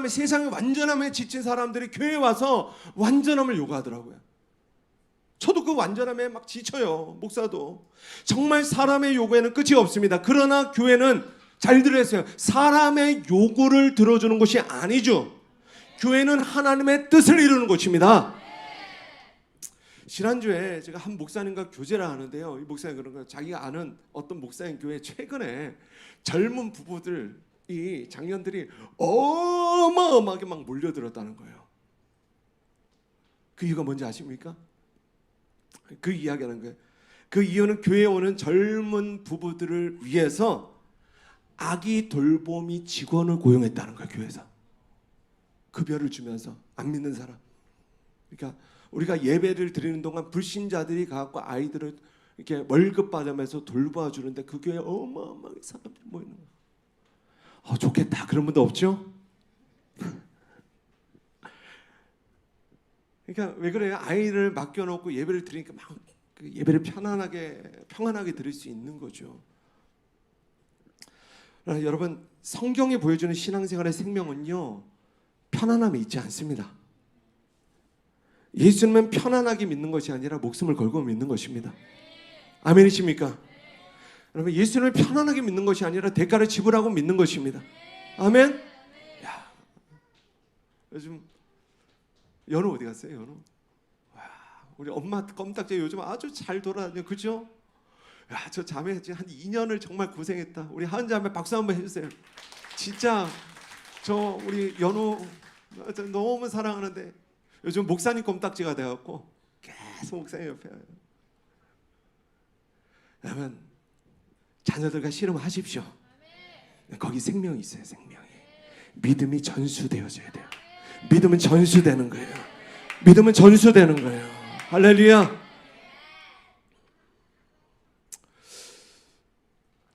세상의 완전함에 지친 사람들이 교회에 와서 완전함을 요구하더라고요. 저도 그 완전함에 막 지쳐요. 목사도. 정말 사람의 요구에는 끝이 없습니다. 그러나 교회는 잘 들으세요. 사람의 요구를 들어주는 것이 아니죠. 교회는 하나님의 뜻을 이루는 곳입니다. 지난주에 제가 한 목사님과 교제를 하는데요. 이 목사님 그런 거예요. 자기가 아는 어떤 목사님 교회에 최근에 젊은 부부들이, 장년들이 어마어마하게 막 몰려들었다는 거예요. 그 이유가 뭔지 아십니까? 그 이야기하는 거예요. 그 이유는 교회에 오는 젊은 부부들을 위해서 아기 돌보미 직원을 고용했다는 거예요. 교회에서 급여를 주면서. 안 믿는 사람. 그러니까 우리가 예배를 드리는 동안 불신자들이 가고 아이들을 이렇게 월급 받으면서 돌봐 주는데 그 교회에 어마어마하게 사람들이 모이는 거예요. 좋겠다. 그런 분도 없죠? 그러니까 왜 그래요? 아이를 맡겨놓고 예배를 드리니까 막 예배를 평안하게 드릴 수 있는 거죠. 여러분 성경이 보여주는 신앙생활의 생명은요 편안함이 있지 않습니다. 예수님은 편안하게 믿는 것이 아니라 목숨을 걸고 믿는 것입니다. 아멘이십니까? 여러분 예수님을 편안하게 믿는 것이 아니라 대가를 지불하고 믿는 것입니다. 아멘? 요즘 연우 어디 갔어요? 연우? 우리 엄마 껌딱지 요즘 아주 잘 돌아다녀. 그죠? 저 자매 한 2년을 정말 고생했다. 우리 하은 자매 박수 한번 해주세요. 진짜 우리 연우 너무 사랑하는데 요즘 목사님 껌딱지가 돼갖고 계속 목사님 옆에 와요. 여러분 자녀들과 씨름하십시오. 거기 생명이 있어요. 생명이. 믿음이 전수되어져야 돼요. 믿음은 전수되는 거예요. 믿음은 전수되는 거예요. 할렐루야.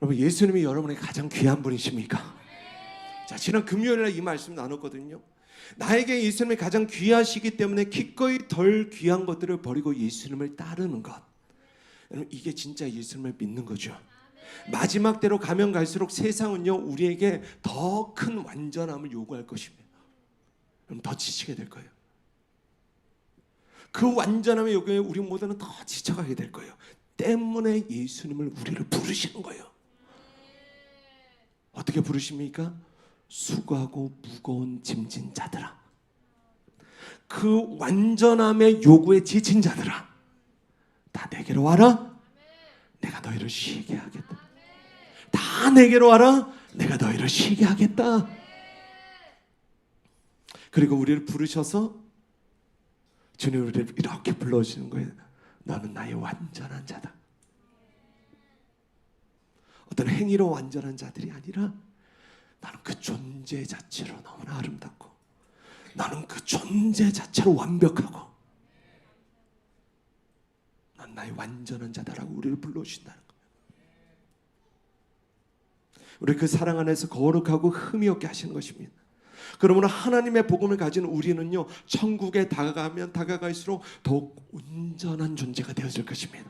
여러분 예수님이 여러분의 가장 귀한 분이십니까? 자, 지난 금요일에 이 말씀 나눴거든요. 나에게 예수님이 가장 귀하시기 때문에 기꺼이 덜 귀한 것들을 버리고 예수님을 따르는 것. 여러분 이게 진짜 예수님을 믿는 거죠. 마지막 때로 가면 갈수록 세상은요 우리에게 더 큰 완전함을 요구할 것입니다. 그럼 더 지치게 될 거예요. 그 완전함의 요구에 우리 모두는 더 지쳐가게 될 거예요. 때문에 예수님을 우리를 부르시는 거예요. 어떻게 부르십니까? 수고하고 무거운 짐진 자들아, 그 완전함의 요구에 지친 자들아, 다 내게로 와라. 내가 너희를 쉬게 하겠다. 다 내게로 와라. 내가 너희를 쉬게 하겠다. 그리고 우리를 부르셔서 주님 우리를 이렇게 불러주시는 거예요. 너는 나의 완전한 자다. 어떤 행위로 완전한 자들이 아니라 나는 그 존재 자체로 너무나 아름답고, 나는 그 존재 자체로 완벽하고, 난 나의 완전한 자다라고 우리를 불러주신다는 거예요. 우리 그 사랑 안에서 거룩하고 흠이 없게 하시는 것입니다. 그러므로 하나님의 복음을 가진 우리는요, 천국에 다가가면 다가갈수록 더욱 온전한 존재가 되어질 것입니다.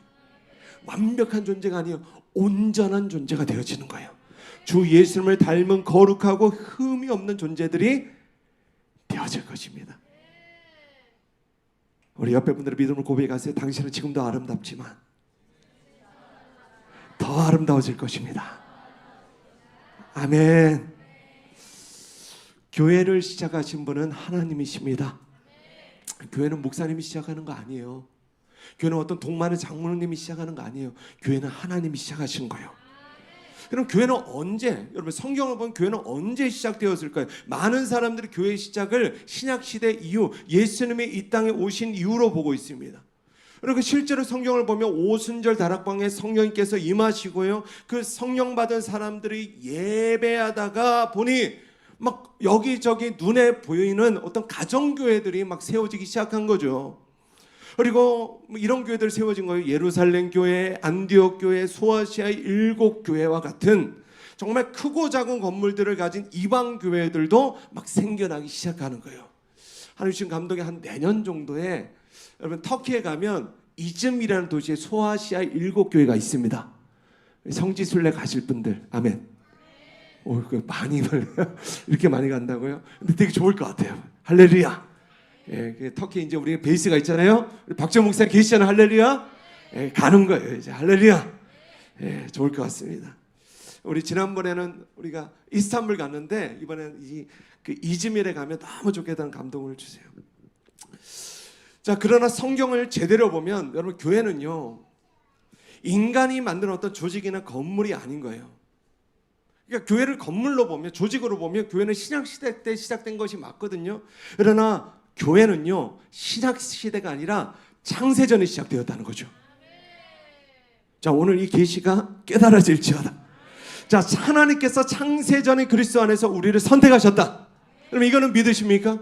완벽한 존재가 아니에요. 온전한 존재가 되어지는 거예요. 주 예수님을 닮은 거룩하고 흠이 없는 존재들이 되어질 것입니다. 우리 옆에 분들의 믿음을 고백하세요. 당신은 지금도 아름답지만 더 아름다워질 것입니다. 아멘. 교회를 시작하신 분은 하나님이십니다. 교회는 목사님이 시작하는 거 아니에요. 교회는 어떤 동만의 장로님이 시작하는 거 아니에요. 교회는 하나님이 시작하신 거예요. 그럼 교회는 언제, 여러분 성경을 보면 교회는 언제 시작되었을까요? 많은 사람들이 교회 시작을 신약시대 이후 예수님이 이 땅에 오신 이후로 보고 있습니다. 그리고 실제로 성경을 보면 오순절 다락방에 성령님께서 임하시고요, 그 성령 받은 사람들이 예배하다가 보니 막 여기저기 눈에 보이는 어떤 가정교회들이 막 세워지기 시작한 거죠. 그리고 이런 교회들 세워진 거예요. 예루살렘 교회, 안디옥 교회, 소아시아의 7교회와 같은 정말 크고 작은 건물들을 가진 이방 교회들도 막 생겨나기 시작하는 거예요. 하나님 주신 감동이 한 내년 정도에 여러분 터키에 가면 이즘이라는 도시에 소아시아의 7교회가 있습니다. 성지순례 가실 분들 아멘. 많이 이렇게 많이 간다고요? 근데 되게 좋을 것 같아요. 할렐루야. 예, 터키 이제 우리 베이스가 있잖아요. 박정 목사님 계시잖아요. 할렐루야. 예, 가는 거예요. 이제 할렐루야. 예, 좋을 것 같습니다. 우리 지난번에는 우리가 이스탄불 갔는데 이번에는 그 이즈밀에 가면 너무 좋겠다는 감동을 주세요. 자, 그러나 성경을 제대로 보면 여러분 교회는요, 인간이 만든 어떤 조직이나 건물이 아닌 거예요. 그러니까 교회를 건물로 보면, 조직으로 보면 교회는 신약시대 때 시작된 것이 맞거든요. 그러나 교회는요, 신약시대가 아니라 창세전에 시작되었다는 거죠. 자, 오늘 이 계시가 깨달아질지어다. 자, 하나님께서 창세전에 그리스도 안에서 우리를 선택하셨다. 그럼 이거는 믿으십니까?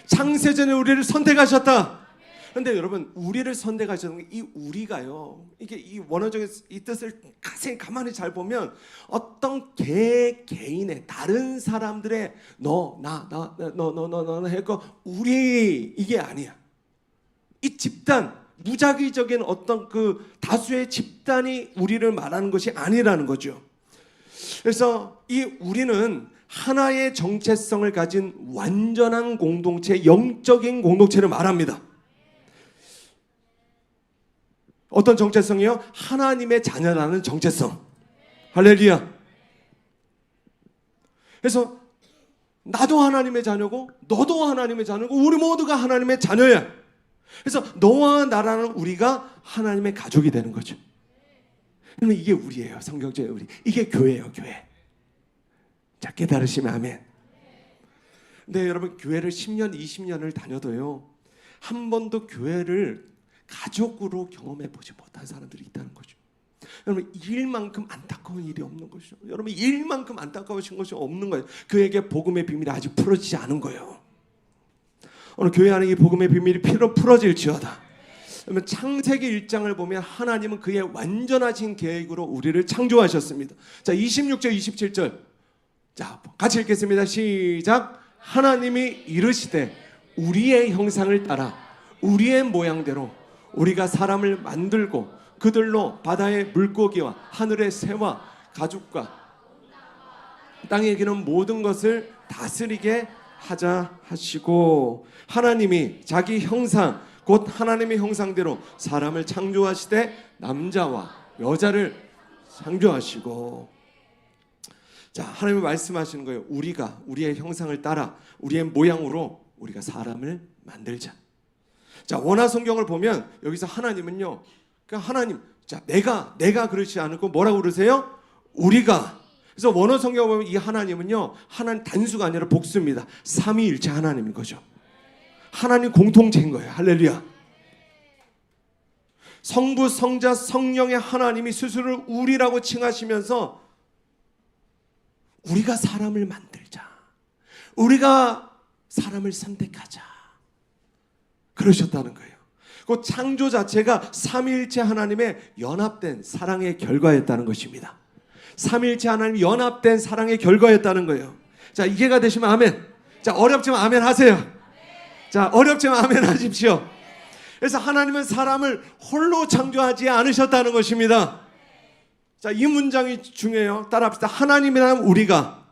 창세전에 우리를 선택하셨다. 그런데 여러분, 우리를 선택하셨는 이 우리가요, 이게 이 원어적인 이 뜻을 가만히 잘 보면 어떤 개인의 다른 사람들의 너 했고 우리 이게 아니야. 이 집단, 무작위적인 어떤 그 다수의 집단이 우리를 말하는 것이 아니라는 거죠. 그래서 이 우리는 하나의 정체성을 가진 완전한 공동체, 영적인 공동체를 말합니다. 어떤 정체성이요? 하나님의 자녀라는 정체성. 할렐루야. 그래서 나도 하나님의 자녀고 너도 하나님의 자녀고 우리 모두가 하나님의 자녀야. 그래서 너와 나라는 우리가 하나님의 가족이 되는 거죠. 그러면 이게 우리예요. 성경적인 우리. 이게 교회예요. 교회. 자, 깨달으시면 아멘. 근데 여러분 교회를 10년 20년을 다녀도요, 한 번도 교회를 가족으로 경험해 보지 못한 사람들이 있다는 거죠. 여러분 일만큼 안타까운 일이 없는 것이죠. 여러분 일만큼 안타까우신 것이 없는 거예요. 그에게 복음의 비밀이 아직 풀어지지 않은 거예요. 오늘 교회 안에 이 복음의 비밀이 풀어질지어다. 그러면 창세기 1장을 보면 하나님은 그의 완전하신 계획으로 우리를 창조하셨습니다. 자, 26절 27절 자, 같이 읽겠습니다. 시작. 하나님이 이르시되 우리의 형상을 따라 우리의 모양대로 우리가 사람을 만들고 그들로 바다의 물고기와 하늘의 새와 가축과 땅에 기는 모든 것을 다스리게 하자 하시고, 하나님이 자기 형상 곧 하나님의 형상대로 사람을 창조하시되 남자와 여자를 창조하시고. 자, 하나님은 말씀하시는 거예요. 우리가 우리의 형상을 따라 우리의 모양으로 우리가 사람을 만들자. 자, 원어 성경을 보면 여기서 하나님은요, 그러니까 하나님, 자, 내가 그러지 않고 뭐라고 그러세요? 우리가. 그래서 원어 성경을 보면 이 하나님은요, 하나님 단수가 아니라 복수입니다. 삼위일체 하나님인 거죠. 하나님 공통체인 거예요. 할렐루야. 성부, 성자, 성령의 하나님이 스스로를 우리라고 칭하시면서 우리가 사람을 만들자, 우리가 사람을 선택하자, 그러셨다는 거예요. 그 창조 자체가 삼위일체 하나님의 연합된 사랑의 결과였다는 것입니다. 삼위일체 하나님이 연합된 사랑의 결과였다는 거예요. 자, 이해가 되시면 아멘. 자, 어렵지만 아멘 하세요. 자, 어렵지만 아멘 하십시오. 그래서 하나님은 사람을 홀로 창조하지 않으셨다는 것입니다. 자, 이 문장이 중요해요. 따라합시다. 하나님이라는 우리가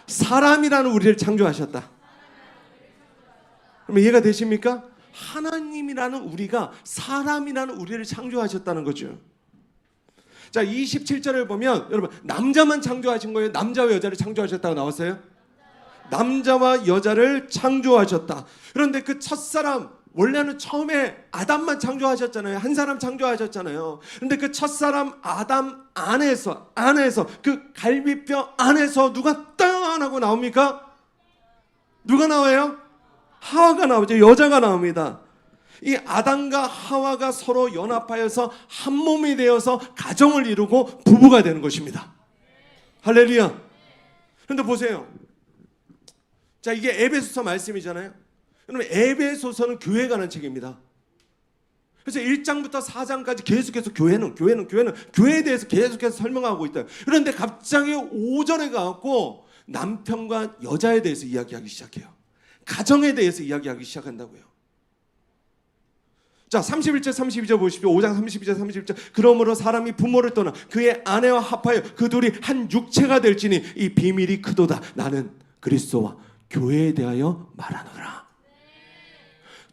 사람이라는 우리를 창조하셨다. 그럼 이해가 되십니까? 하나님이라는 우리가 사람이라는 우리를 창조하셨다는 거죠. 자, 27절을 보면 여러분, 남자만 창조하신 거예요? 남자와 여자를 창조하셨다고 나왔어요? 남자와 여자를 창조하셨다. 그런데 그 첫사람, 원래는 처음에 아담만 창조하셨잖아요. 한 사람 창조하셨잖아요. 그런데 그 첫사람 아담 안에서 그 갈비뼈 안에서 누가 땅 하고 나옵니까? 누가 나와요? 하와가 나오죠. 여자가 나옵니다. 이 아담과 하와가 서로 연합하여서 한 몸이 되어서 가정을 이루고 부부가 되는 것입니다. 할렐루야. 그런데 보세요. 자, 이게 에베소서 말씀이잖아요. 그러면 에베소서는 교회에 관한 책입니다. 그래서 1장부터 4장까지 계속해서 교회는 교회에 대해서 계속해서 설명하고 있다. 그런데 갑자기 5절에 가고 남편과 여자에 대해서 이야기하기 시작해요. 가정에 대해서 이야기하기 시작한다고요. 자, 31절 32절 보십시오. 5장 32절 31절. 그러므로 사람이 부모를 떠나 그의 아내와 합하여 그 둘이 한 육체가 될지니 이 비밀이 크도다. 나는 그리스도와 교회에 대하여 말하노라.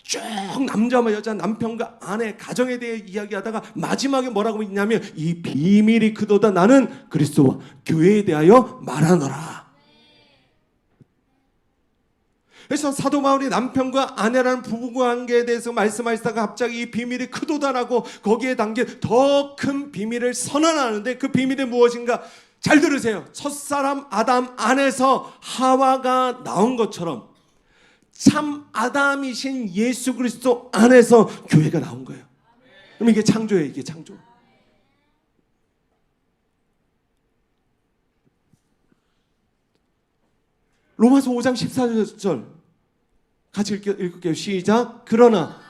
쭉 남자와 여자, 남편과 아내, 가정에 대해 이야기하다가 마지막에 뭐라고 있냐면 이 비밀이 크도다. 나는 그리스도와 교회에 대하여 말하노라. 그래서 사도 바울이 남편과 아내라는 부부관계에 대해서 말씀하시다가 갑자기 이 비밀이 크도다라고 거기에 담긴 더 큰 비밀을 선언하는데 그 비밀이 무엇인가? 잘 들으세요. 첫사람 아담 안에서 하와가 나온 것처럼 참 아담이신 예수 그리스도 안에서 교회가 나온 거예요. 그럼 이게 창조예요. 이게 창조. 로마서 5장 14절 같이 읽을게요. 시작. 그러나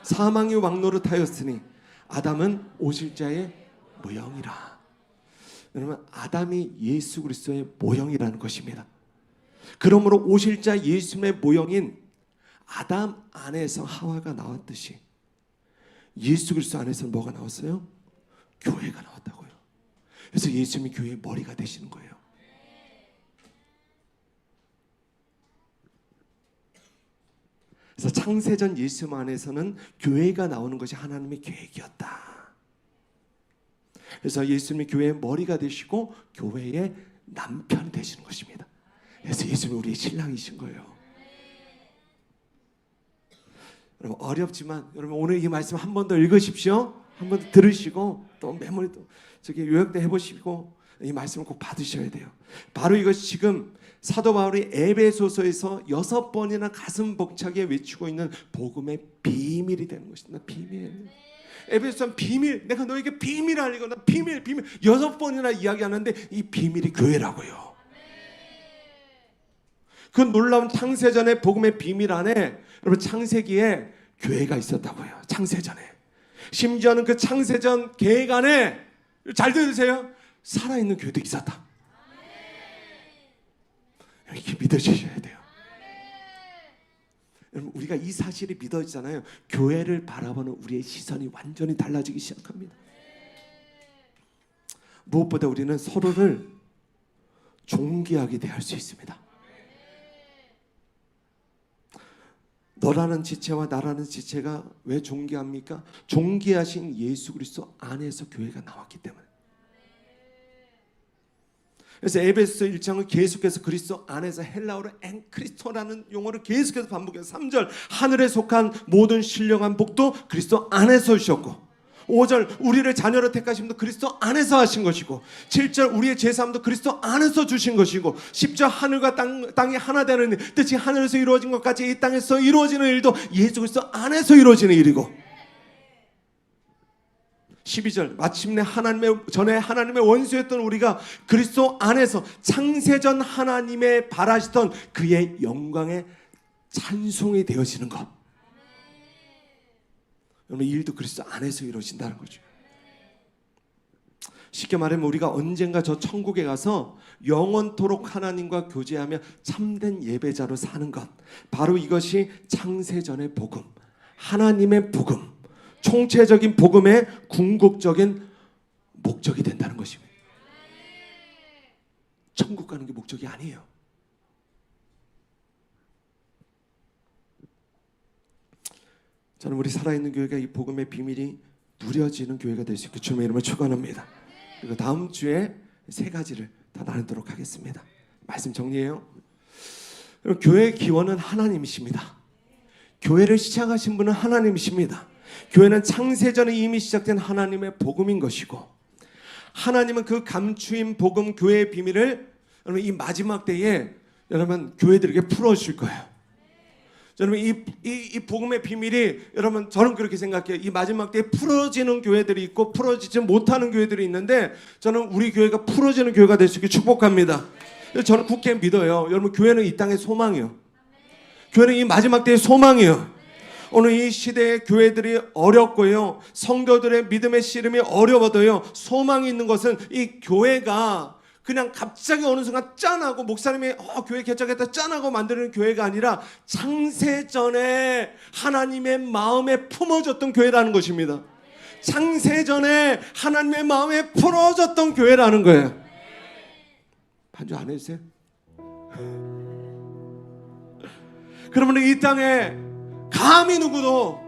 사망이 왕노릇하였으니 아담은 오실자의 모형이라. 여러분, 아담이 예수 그리스도의 모형이라는 것입니다. 그러므로 오실자 예수님의 모형인 아담 안에서 하와가 나왔듯이 예수 그리스도 안에서는 뭐가 나왔어요? 교회가 나왔다고요. 그래서 예수님이 교회의 머리가 되시는 거예요. 그래서 창세전 예수 안에서는 교회가 나오는 것이 하나님의 계획이었다. 그래서 예수님이 교회의 머리가 되시고 교회의 남편이 되시는 것입니다. 그래서 예수님이 우리의 신랑이신 거예요. 여러분, 어렵지만 여러분 오늘 이 말씀 한 번 더 읽으십시오. 한 번 더 들으시고 또 메모리 또 저기 요약도 해보시고 이 말씀을 꼭 받으셔야 돼요. 바로 이것이 지금 사도 바울이 에베소서에서 6번이나 가슴 벅차게 외치고 있는 복음의 비밀이 되는 것입니다. 비밀. 에베소서는 비밀. 내가 너에게 비밀을 알리거나 비밀 6번이나 이야기하는데 이 비밀이 교회라고요. 그 놀라운 창세전의 복음의 비밀 안에 여러분 창세기에 교회가 있었다고요. 창세전에. 심지어는 그 창세전 계획 안에 잘 들으세요. 살아있는 교회도 있었다. 이렇게 믿어주셔야 돼요. 여러분, 우리가 이 사실이 믿어지잖아요. 교회를 바라보는 우리의 시선이 완전히 달라지기 시작합니다. 무엇보다 우리는 서로를 존귀하게 대할 수 있습니다. 너라는 지체와 나라는 지체가 왜 존귀합니까? 존귀하신 예수 그리스도 안에서 교회가 나왔기 때문에. 그래서 에베소 1장을 계속해서 그리스도 안에서 헬라어로 엔크리스토라는 용어를 계속해서 반복해서 3절 하늘에 속한 모든 신령한 복도 그리스도 안에서 주셨고, 5절 우리를 자녀로 택하심도 그리스도 안에서 하신 것이고, 7절 우리의 제사함도 그리스도 안에서 주신 것이고, 10절 하늘과 땅이 하나 되는 뜻이 하늘에서 이루어진 것까지 이 땅에서 이루어지는 일도 예수 그리스도 안에서 이루어지는 일이고, 12절 마침내 전에 하나님의 원수였던 우리가 그리스도 안에서 창세전 하나님의 바라시던 그의 영광의 찬송이 되어지는 것. 여러분, 이 일도 그리스도 안에서 이루어진다는 거죠. 쉽게 말하면 우리가 언젠가 저 천국에 가서 영원토록 하나님과 교제하며 참된 예배자로 사는 것, 바로 이것이 창세전의 복음, 하나님의 복음, 총체적인 복음의 궁극적인 목적이 된다는 것입니다. 천국 가는 게 목적이 아니에요. 저는 우리 살아있는 교회가 이 복음의 비밀이 누려지는 교회가 될 수 있게 주님의 이름을 축원합니다. 그리고 다음 주에 3가지를 더 나누도록 하겠습니다. 말씀 정리해요. 교회의 기원은 하나님이십니다. 교회를 시작하신 분은 하나님이십니다. 교회는 창세전에 이미 시작된 하나님의 복음인 것이고, 하나님은 그 감추인 복음 교회의 비밀을 여러분 이 마지막 때에 여러분 교회들에게 풀어주실 거예요. 여러분 이 복음의 비밀이, 여러분 저는 그렇게 생각해요. 이 마지막 때에 풀어지는 교회들이 있고 풀어지지 못하는 교회들이 있는데, 저는 우리 교회가 풀어지는 교회가 될 수 있게 축복합니다. 저는 굳게 믿어요. 여러분 교회는 이 땅의 소망이에요. 교회는 이 마지막 때의 소망이에요. 오늘 이 시대의 교회들이 어렵고요, 성도들의 믿음의 씨름이 어려워도요, 소망이 있는 것은 이 교회가 그냥 갑자기 어느 순간 짠하고 목사님이 교회 개척했다 짠하고 만드는 교회가 아니라 창세전에 하나님의 마음에 품어졌던 교회라는 것입니다. 창세전에 하나님의 마음에 풀어졌던 교회라는 거예요. 반주 안 해주세요? 그러면 이 땅에 감히 누구도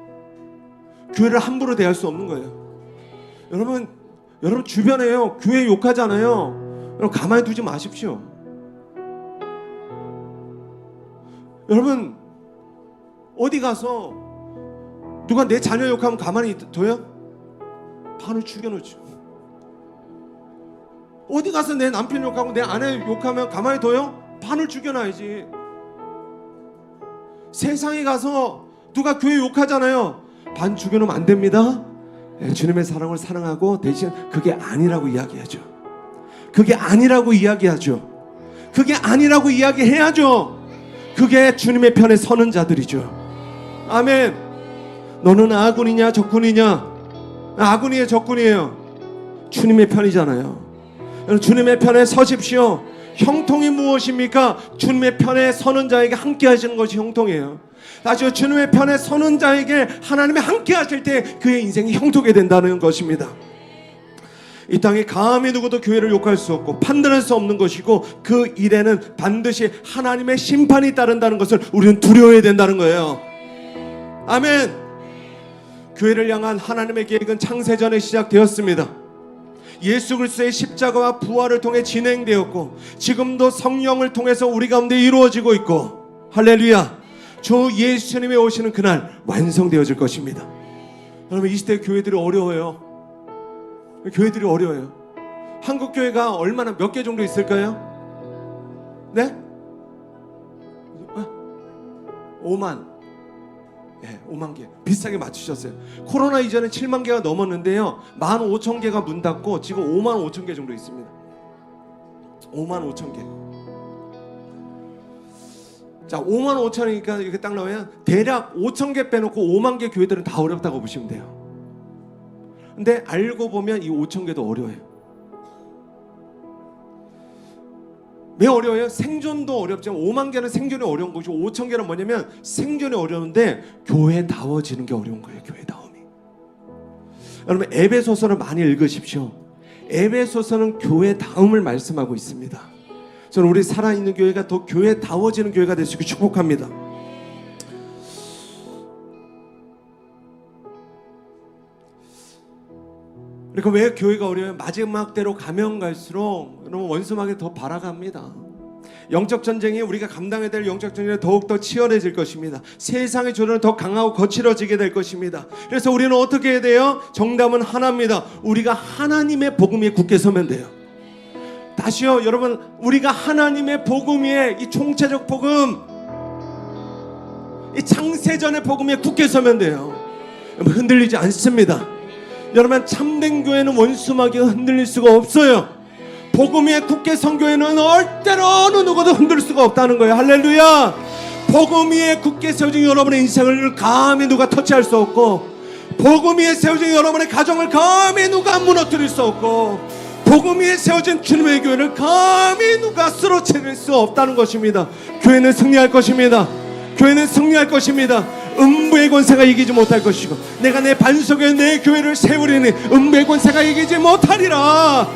교회를 함부로 대할 수 없는 거예요. 여러분 주변에요, 교회 욕하잖아요. 여러분 가만히 두지 마십시오. 여러분 어디 가서 누가 내 자녀 욕하면 가만히 둬요? 판을 죽여놓지. 어디 가서 내 남편 욕하고 내 아내 욕하면 가만히 둬요? 판을 죽여놔야지. 세상에 가서 누가 교회 욕하잖아요. 반 죽여놓으면 안 됩니다. 주님의 사랑을 사랑하고 대신 그게 아니라고 이야기하죠. 그게 아니라고 이야기하죠. 그게 아니라고 이야기해야죠. 그게 주님의 편에 서는 자들이죠. 아멘. 너는 아군이냐 적군이냐? 아군이에요 적군이에요? 주님의 편이잖아요. 주님의 편에 서십시오. 형통이 무엇입니까? 주님의 편에 서는 자에게 함께 하시는 것이 형통이에요. 다시 주님의 편에 서는 자에게 하나님이 함께 하실 때 그의 인생이 형통이 된다는 것입니다. 이 땅에 감히 누구도 교회를 욕할 수 없고 판단할 수 없는 것이고, 그 일에는 반드시 하나님의 심판이 따른다는 것을 우리는 두려워해야 된다는 거예요. 아멘. 교회를 향한 하나님의 계획은 창세전에 시작되었습니다. 예수 그리스도의 십자가와 부활을 통해 진행되었고, 지금도 성령을 통해서 우리 가운데 이루어지고 있고, 할렐루야, 주 예수님이 오시는 그날 완성되어질 것입니다. 여러분 이 시대 교회들이 어려워요. 교회들이 어려워요. 한국 교회가 얼마나 몇 개 정도 있을까요? 네? 5만. 네, 5만 개. 비슷하게 맞추셨어요. 코로나 이전에 7만 개가 넘었는데요, 15,000개가 문 닫고 지금 5만 5천 개 정도 있습니다. 5만 5천 개. 자, 5만 5천이니까 이렇게 딱 나오면 대략 5천 개 빼놓고 5만 개 교회들은 다 어렵다고 보시면 돼요. 근데 알고 보면 이 5천 개도 어려워요. 왜 어려워요? 생존도 어렵지만 5만 개는 생존이 어려운 것이고 5천 개는 뭐냐면 생존이 어려운데 교회다워지는 게 어려운 거예요. 교회다움이. 여러분 에베소서를 많이 읽으십시오. 에베소서는 교회다움을 말씀하고 있습니다. 저는 우리 살아있는 교회가 더 교회다워지는 교회가 될 수 있게 축복합니다. 그러니까 왜 교회가 어려워요? 마지막 때로 가면 갈수록 여러분 원수마귀 더 발아갑니다. 영적 전쟁이 우리가 감당해야 될 영적 전쟁이 더욱더 치열해질 것입니다. 세상의 조련은 더 강하고 거칠어지게 될 것입니다. 그래서 우리는 어떻게 해야 돼요? 정답은 하나입니다. 우리가 하나님의 복음 위에 굳게 서면 돼요. 다시요, 여러분, 우리가 하나님의 복음 위에, 이 총체적 복음, 이 창세전의 복음 위에 굳게 서면 돼요. 흔들리지 않습니다. 여러분, 참된 교회는 원수마귀가 흔들릴 수가 없어요. 복음 위에 굳게 선 교회는 절대로 어느 누구도 흔들 수가 없다는 거예요. 할렐루야. 복음 위에 굳게 세워진 여러분의 인생을 감히 누가 터치할 수 없고, 복음 위에 세워진 여러분의 가정을 감히 누가 무너뜨릴 수 없고, 복음 위에 세워진 주님의 교회를 감히 누가 쓰러뜨릴 수 없다는 것입니다. 교회는 승리할 것입니다. 교회는 승리할 것입니다. 음부의 권세가 이기지 못할 것이고, 내가 내 반석에 내 교회를 세우리니 음부의 권세가 이기지 못하리라.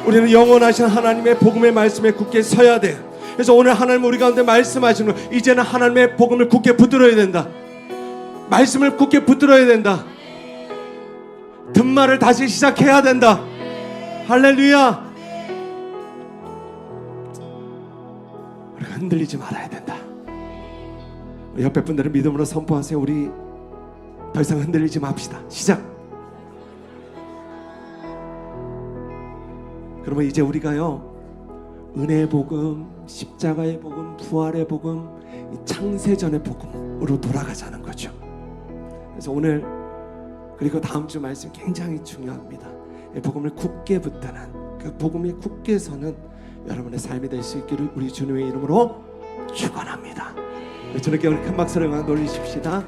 우리는 영원하신 하나님의 복음의 말씀에 굳게 서야 돼. 그래서 오늘 하나님 우리 가운데 말씀하시는 거, 이제는 하나님의 복음을 굳게 붙들어야 된다. 말씀을 굳게 붙들어야 된다. 듭말을 다시 시작해야 된다. 할렐루야. 우리가 흔들리지 말아야 된다. 우리 옆에 분들은 믿음으로 선포하세요. 우리 더 이상 흔들리지 맙시다. 시작. 그러면 이제 우리가요, 은혜의 복음, 십자가의 복음, 부활의 복음, 이 창세전의 복음으로 돌아가자는 거죠. 그래서 오늘 그리고 다음 주 말씀 굉장히 중요합니다. 이 복음을 굳게 붙드는, 그 복음에 굳게 서는 여러분의 삶이 될 수 있기를 우리 주님의 이름으로 축원합니다. 주님께 우리 큰 박수를 올리십시다.